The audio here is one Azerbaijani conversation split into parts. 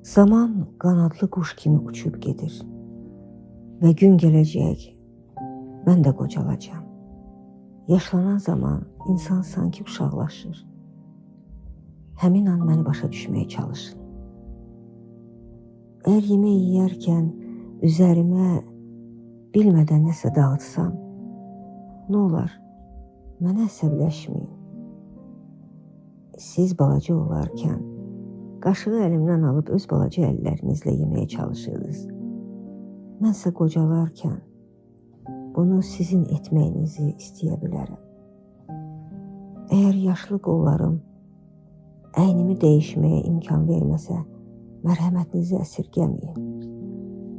Zaman qanadlı quş kimi uçub gedir və gün gələcək, mən də qocalacam. Yaşlanan zaman insan sanki uşaqlaşır. Həmin an məni başa düşməyə çalışın. Əgər yemək yeyərkən üzərimə bilmədən nəsə dağıtsam, nə olar, mənə əsəbləşməyin. Siz balaca olarkən qaşığı əlimdən alıb öz balaca əllərinizlə yeməyə çalışırdınız. Mənsə qocalarkən bunu sizin etməyinizi istəyə bilərəm. Əgər yaşlı qollarım əynimi dəyişməyə imkan verməsə, mərhəmətinizi əsirgəməyin.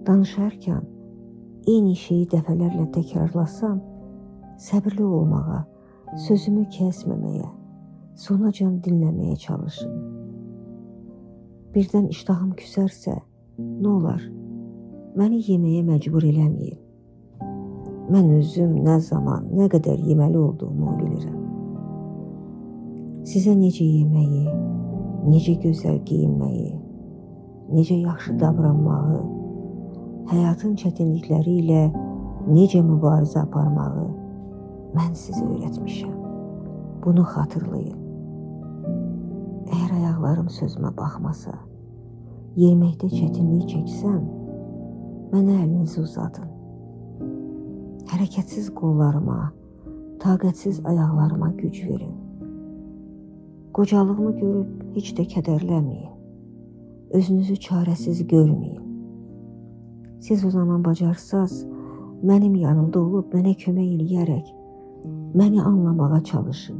Danışarkən eyni şeyi dəfələrlə təkrarlasam, səbirli olmağa, sözümü kəsməməyə, sonacan dinləməyə çalışın. Birdən iştahım küsərsə, nə olar, məni yeməyə məcbur eləməyin. Mən özüm nə zaman, nə qədər yeməli olduğumu bilirəm. Sizə necə yeməyi, necə gözəl geyinməyi, necə yaxşı davranmağı, həyatın çətinlikləri ilə necə mübarizə aparmağı mən sizə öyrətmişəm. Bunu xatırlayın. Əgər ayaqlarım sözümə baxmasa, yeməkdə çətinlik çəksəm, mənə əlinizi uzadın. Hərəkətsiz qollarıma, taqətsiz ayaqlarıma güc verin. Qocalığımı görüb heç də kədərləməyin. Özünüzü çarəsiz görməyin. Siz o zaman bacarsaz, mənim yanımda olub mənə kömək eləyərək, məni anlamağa çalışın.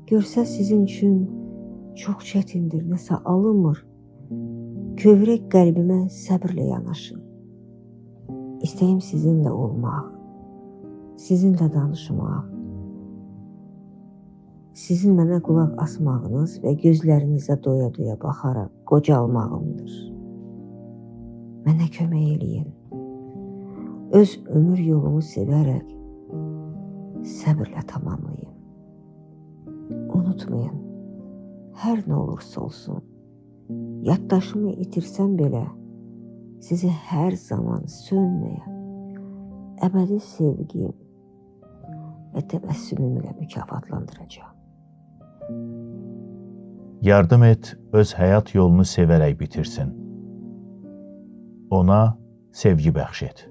Görsəz sizin üçün çox çətindir, nəsə alınmır. Kövrək qəlbimə səbirlə yanaşın. İstəyim sizinlə olmaq, sizinlə danışmaq, sizin mənə qulaq asmağınız və gözlərinizə doya-doya baxaraq qocalmağımdır. Mənə kömək eləyin. Öz ömür yolumu sevərək, səbirlə tamamlayın. Unutmayın, hər nə olursa olsun, yaddaşımı itirsəm belə, sizi hər zaman sönməyən, əbədi sevgim və təbəssümümlə mükafatlandıracağam. Yardım et, öz həyat yolunu sevərək bitirsin. Ona sevgi bəxş et.